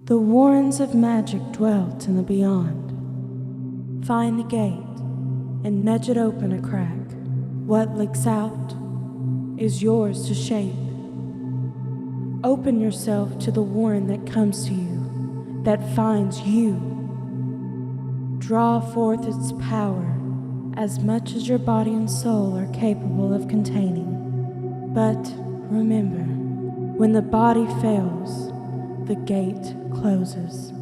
The warrens of magic dwelt in the beyond. Find the gate and nudge it open a crack. What licks out is yours to shape. Open yourself to the warren that comes to you, that finds you. Draw forth its power as much as your body and soul are capable of containing. But remember, when the body fails, the gate closes.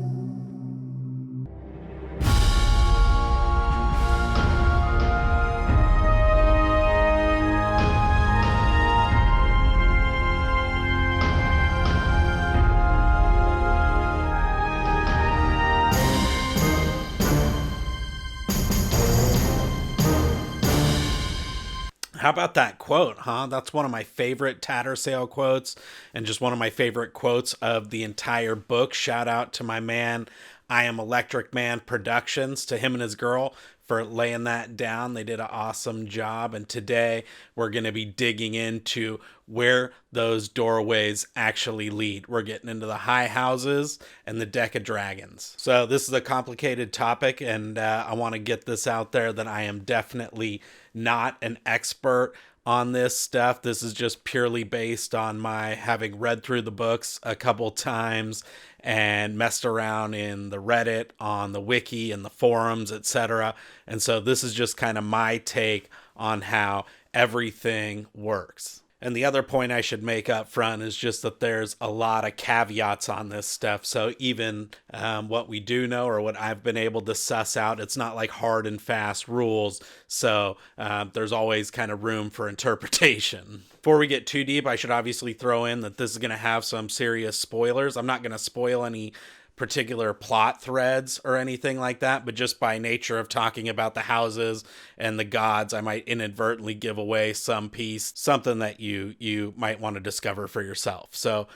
How about that quote, huh? That's one of my favorite Tattersale quotes and just one of my favorite quotes of the entire book. Shout out to my man, I Am Electric Man Productions, to him and his girl for laying that down. They did an awesome job. And today we're going to be digging into where those doorways actually lead. We're getting into the high houses and the deck of dragons. So this is a complicated topic, and I want to get this out there that I am definitely not an expert on this stuff. This is just purely based on my having read through the books a couple times and messed around in the Reddit, on the wiki and the forums, etc. And so this is just kind of my take on how everything works. And the other point I should make up front is just that there's a lot of caveats on this stuff. So even what we do know, or what I've been able to suss out, it's not like hard and fast rules. So there's always kind of room for interpretation. Before we get too deep, I should obviously throw in that this is going to have some serious spoilers. I'm not going to spoil any particular plot threads or anything like that, but just by nature of talking about the houses and the gods, I might inadvertently give away some piece, something that you might want to discover for yourself. So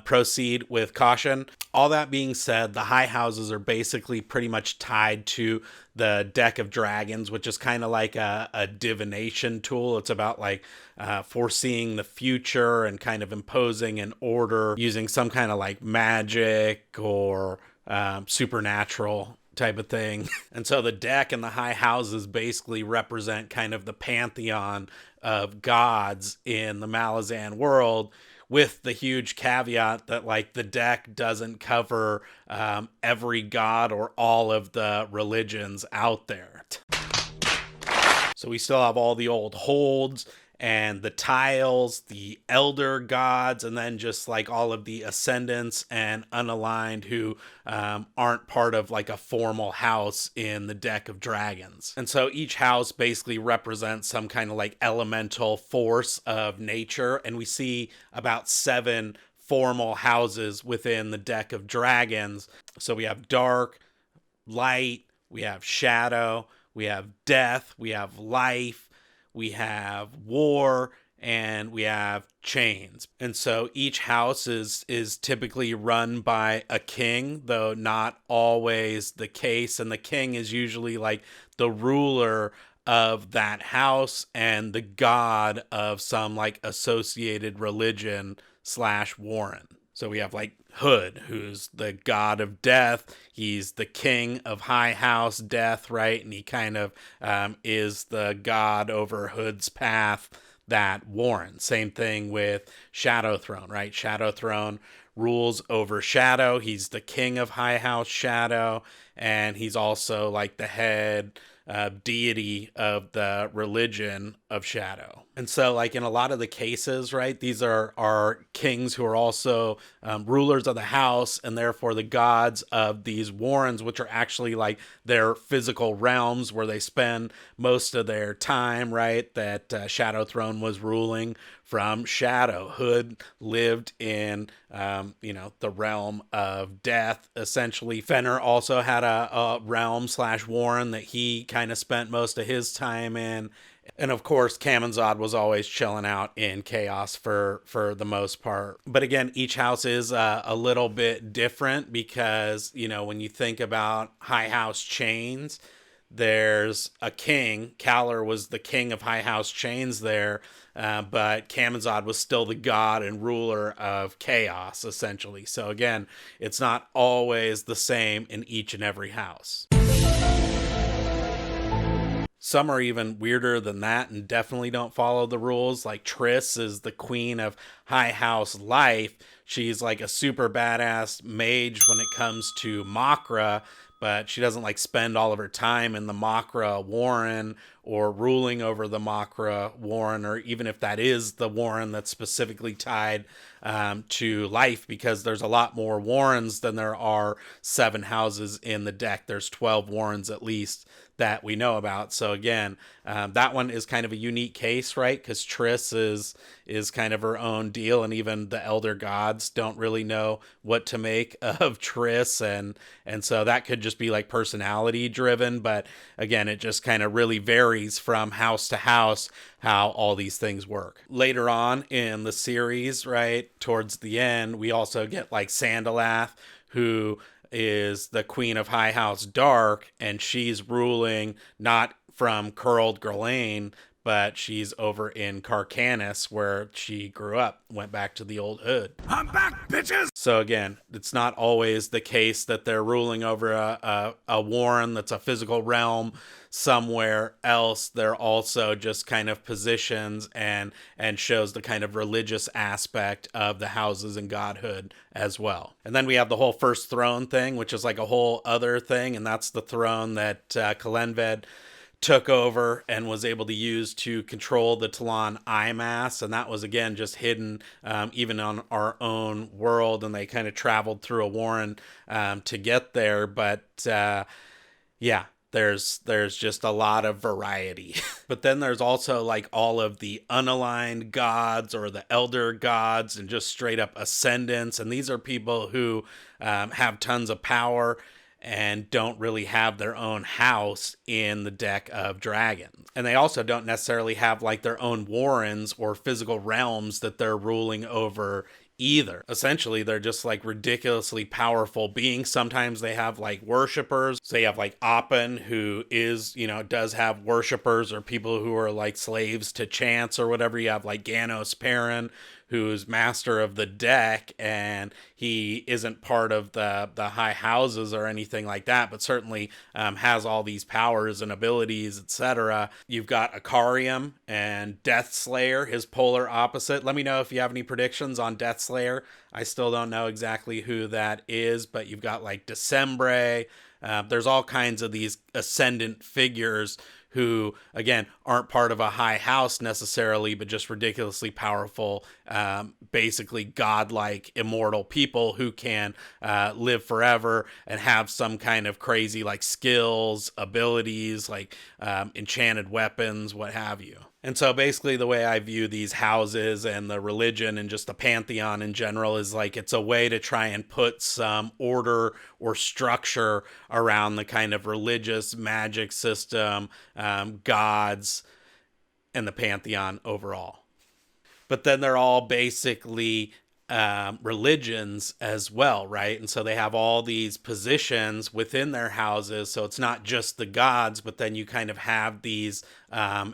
proceed with caution. All that being said, the high houses are basically pretty much tied to the deck of dragons, which is kind of like a divination tool. It's about like foreseeing the future and kind of imposing an order using some kind of like magic or supernatural type of thing. And so the deck and the high houses basically represent kind of the pantheon of gods in the Malazan world, with the huge caveat that like the deck doesn't cover every god or all of the religions out there. So we still have all the old holds and the tiles, the elder gods, and then just like all of the ascendants and unaligned who aren't part of like a formal house in the deck of dragons. And so each house basically represents some kind of like elemental force of nature, and we see about 7 formal houses within the deck of dragons. So we have dark, light, we have shadow, we have death, we have life, we have war, and we have chains. And so each house is typically run by a king, though not always the case. And the king is usually like the ruler of that house and the god of some like associated religion / warren. So we have like Hood, who's the god of death. He's the king of High House Death, right? And he kind of is the god over Hood's path, that warren. Same thing with Shadow Throne, right? Shadow Throne rules over Shadow. He's the king of High House Shadow, and he's also like the head deity of the religion of Shadow. And so like in a lot of the cases, right, these are kings who are also rulers of the house and therefore the gods of these warrens, which are actually like their physical realms where they spend most of their time, right? That Shadow Throne was ruling from Shadow. Hood lived in, the realm of death, essentially. Fenner also had a realm / warren that he kind of spent most of his time in. And of course, Kamenzad was always chilling out in chaos for the most part. But again, each house is a little bit different because, when you think about high house chains, there's a king. Kalar was the king of High House Chains there, but Kamazad was still the god and ruler of chaos, essentially. So again, it's not always the same in each and every house. Some are even weirder than that and definitely don't follow the rules. Like Triss is the queen of High House Life. She's like a super badass mage when it comes to Makra, but she doesn't like spend all of her time in the Makra Warren or ruling over the Makra Warren, or even if that is the Warren that's specifically tied to life, because there's a lot more Warrens than there are 7 houses in the deck. There's 12 Warrens at least that we know about. So again, that one is kind of a unique case, right? Because Triss is kind of her own deal, and even the Elder Gods don't really know what to make of Triss, and so that could just be like personality driven. But again, it just kind of really varies from house to house how all these things work. Later on in the series, right, towards the end, we also get like Sandalath, who is the queen of High House Dark, and she's ruling not from Crippled God, but she's over in Kharkanas, where she grew up, went back to the old hood. I'm back, bitches! So again, it's not always the case that they're ruling over a warren that's a physical realm somewhere else. They're also just kind of positions and shows the kind of religious aspect of the houses and godhood as well. And then we have the whole first throne thing, which is like a whole other thing, and that's the throne that Kalenved took over and was able to use to control the Talon Imass, and that was again just hidden even on our own world, and they kind of traveled through a warren to get there. But yeah, there's just a lot of variety. But then there's also like all of the unaligned gods or the elder gods and just straight up ascendants, and these are people who have tons of power and don't really have their own house in the deck of dragons. And they also don't necessarily have like their own warrens or physical realms that they're ruling over either. Essentially, they're just like ridiculously powerful beings. Sometimes they have like worshippers. So you have like Appen, who is, does have worshippers or people who are like slaves to chance or whatever. You have like Ganos Perrin, who's master of the deck, and he isn't part of the high houses or anything like that, but certainly has all these powers and abilities, etc. You've got Akarium and Deathslayer, his polar opposite. Let me know if you have any predictions on Deathslayer. I still don't know exactly who that is, but you've got like Decembre. There's all kinds of these ascendant figures who, again, aren't part of a high house necessarily, but just ridiculously powerful, basically godlike, immortal people who can live forever and have some kind of crazy like skills, abilities, like enchanted weapons, what have you. And so basically the way I view these houses and the religion and just the pantheon in general is like it's a way to try and put some order or structure around the kind of religious magic system, gods, and the pantheon overall. But then they're all basically religions as well, right? And so they have all these positions within their houses. So it's not just the gods, but then you kind of have these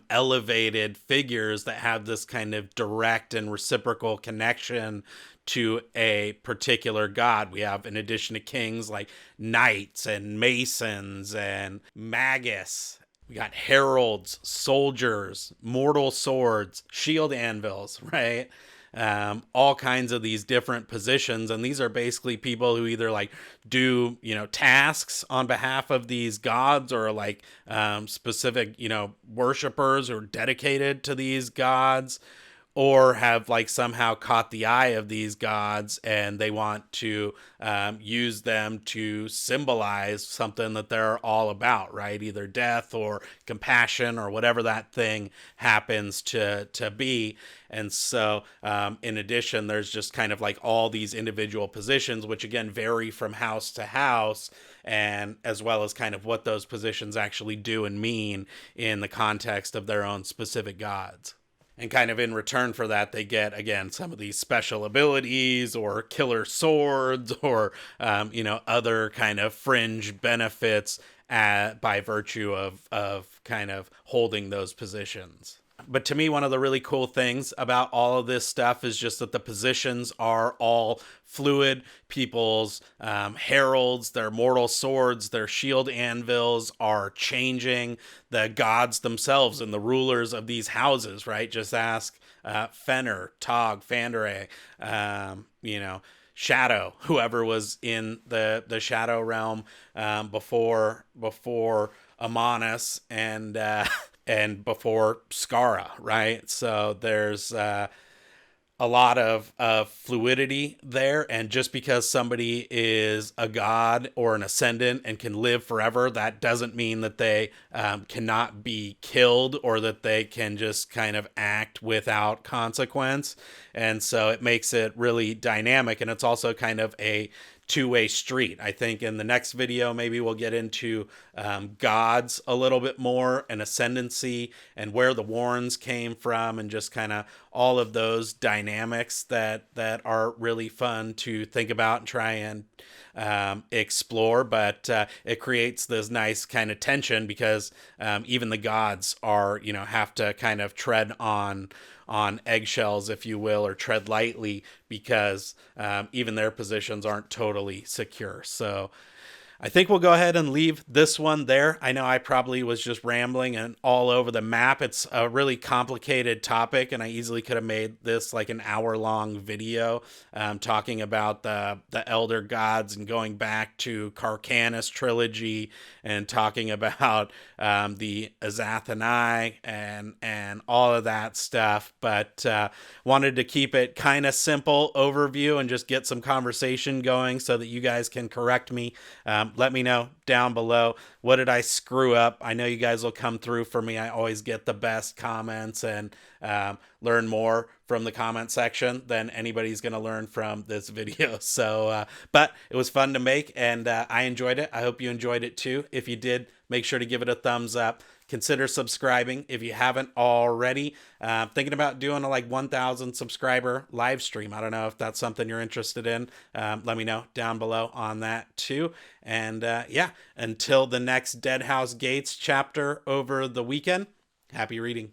elevated figures that have this kind of direct and reciprocal connection to a particular god. We have, in addition to kings, like knights and masons and magus. We got heralds, soldiers, mortal swords, shield anvils, right? All kinds of these different positions, and these are basically people who either like do tasks on behalf of these gods, or like specific worshipers or dedicated to these gods, or have like somehow caught the eye of these gods and they want to use them to symbolize something that they're all about, right? Either death or compassion or whatever that thing happens to be. And so in addition, there's just kind of like all these individual positions, which again vary from house to house, and as well as kind of what those positions actually do and mean in the context of their own specific gods. And kind of in return for that, they get, again, some of these special abilities or killer swords or, other kind of fringe benefits by virtue of kind of holding those positions. But to me, one of the really cool things about all of this stuff is just that the positions are all fluid. People's heralds, their mortal swords, their shield anvils are changing. The gods themselves and the rulers of these houses, right? Just ask Fenner, Tog, Fandere, Shadow, whoever was in the Shadow realm before Amanus and before Skara, right? So there's a lot of fluidity there, and just because somebody is a god or an ascendant and can live forever, that doesn't mean that they cannot be killed or that they can just kind of act without consequence. And so it makes it really dynamic, and it's also kind of a two-way street. I think in the next video, maybe we'll get into gods a little bit more, and Ascendancy, and where the Warrens came from, and just kind of all of those dynamics that are really fun to think about and try and explore. But it creates this nice kind of tension because even the gods are, have to kind of tread on eggshells, if you will, or tread lightly because even their positions aren't totally secure. So I think we'll go ahead and leave this one there. I know I probably was just rambling and all over the map. It's a really complicated topic, and I easily could have made this like an hour-long video talking about the Elder Gods and going back to Kharkanas Trilogy and talking about the Azathanai and all of that stuff. But wanted to keep it kind of simple overview and just get some conversation going so that you guys can correct me. Let me know down below. What did I screw up? I know you guys will come through for me. I always get the best comments and learn more from the comment section than anybody's going to learn from this video. So, but it was fun to make, and I enjoyed it. I hope you enjoyed it too. If you did, make sure to give it a thumbs up. Consider subscribing if you haven't already. Thinking about doing a 1,000 subscriber live stream. I don't know if that's something you're interested in. Let me know down below on that too. And yeah, until the next Deadhouse Gates chapter over the weekend, happy reading.